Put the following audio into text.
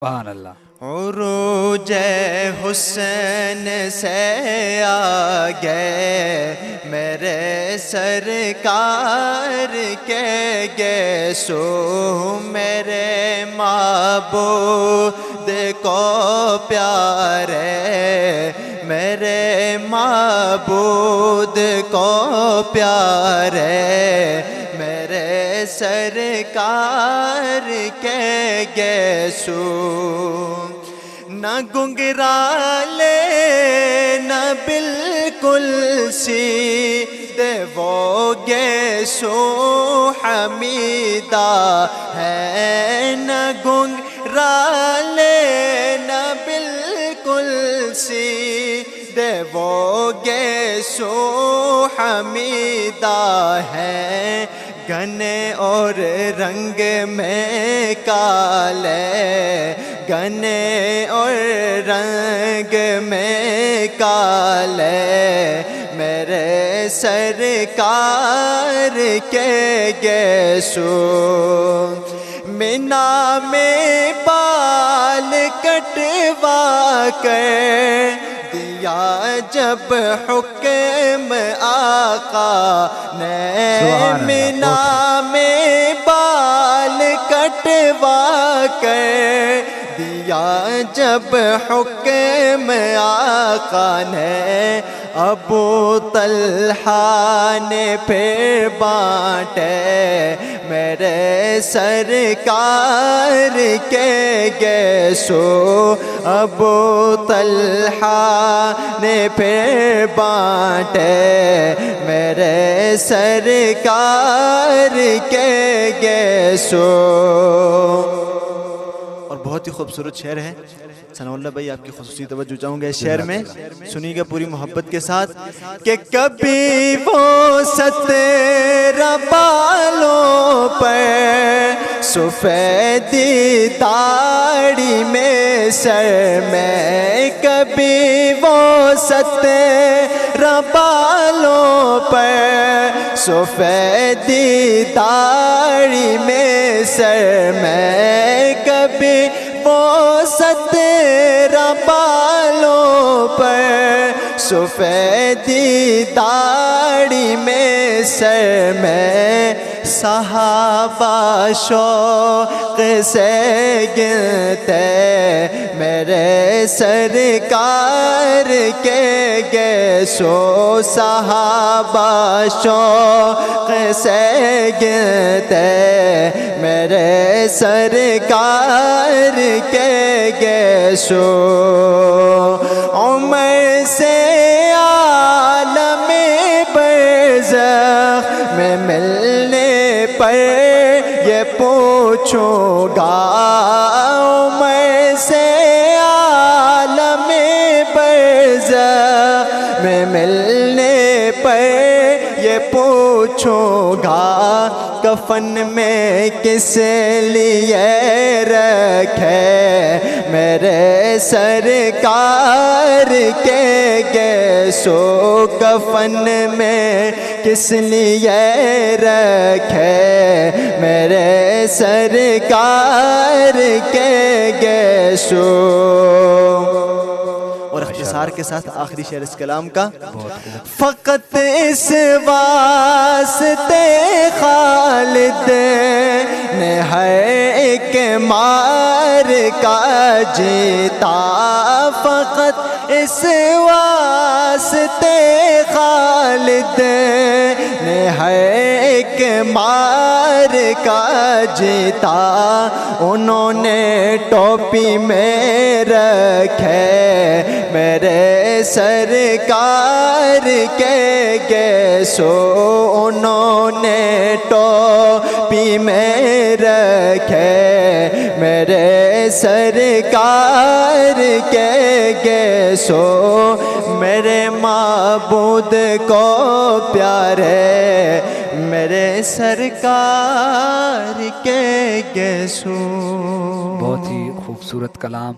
سبحان اللہ۔ عروج حسن سے آگے میرے سرکار کے گیسو، میرے معبود کو پیارے، میرے معبود کو پیارے، میرے سرکار کے گیسو، نہ گنگرالے نہ بالکل سیدھے وہ گیسو حمیدہ ہے، نہ گنگرالے نہ بالکل سیدھے وہ گیسو حمیدہ ہے، گھنے اور رنگ میں کالے، گھنے اور رنگ میں کالے، میرے سرکار کے گیسو، مینا میں بال کٹوا کر دیا جب حکم آقا نے، مینا میں بال کٹوا کر دیا جب حکم آقا نے، ابو طلحہ نے پھر بانٹے میرے سرکار کے گیسو، ابو طلحہ نے پھر بانٹے میرے سرکار کے گیسو۔ اور بہت ہی خوبصورت شعر ہے، ثناء اللہ بھائی آپ کی خصوصی توجہ چاہوں گے اس شعر میں، سنیے گا پوری محبت کے ساتھ، کہ کبھی وہ سترہ بالوں پر سفیدی داڑھی میں سر میں، کبھی وہ سترہ بالوں پر سفیدی داڑھی میں سر میں، کبھی وہ سترہ بالوں پر سفیدی داڑھی میں سر میں، صحابہ شوق سے گنتے میرے سرکار کے گیسو، صحابہ شوق سے گنتے میرے سرکار کے گیسو، عمر سے عالم برزخ میں ملنے پر یہ پوچھوں گا، عمر سے عالم برزخ میں ملنے پر یہ پوچھوں گا، کفن میں کس لیے رکھے میرے سرکار کے گیسو، کفن میں کس لیے رکھے میرے سرکار کے گیسو۔ اور اختصار کے ساتھ آخری شعر اس کلام کا، فقط اس واسطے خالد نے ہر ایک مار کا جیتا، فقط اس واسطے خالد نے ہر ایک مار کا جیتا، انہوں نے ٹوپی میں رکھے میرے سرکار کے گیسو، انہوں نے ٹوپی میں رکھے میرے سرکار کے گیسو، میرے معبود کو پیارے میرے سرکار کے گیسو۔ بہت ہی خوبصورت کلام۔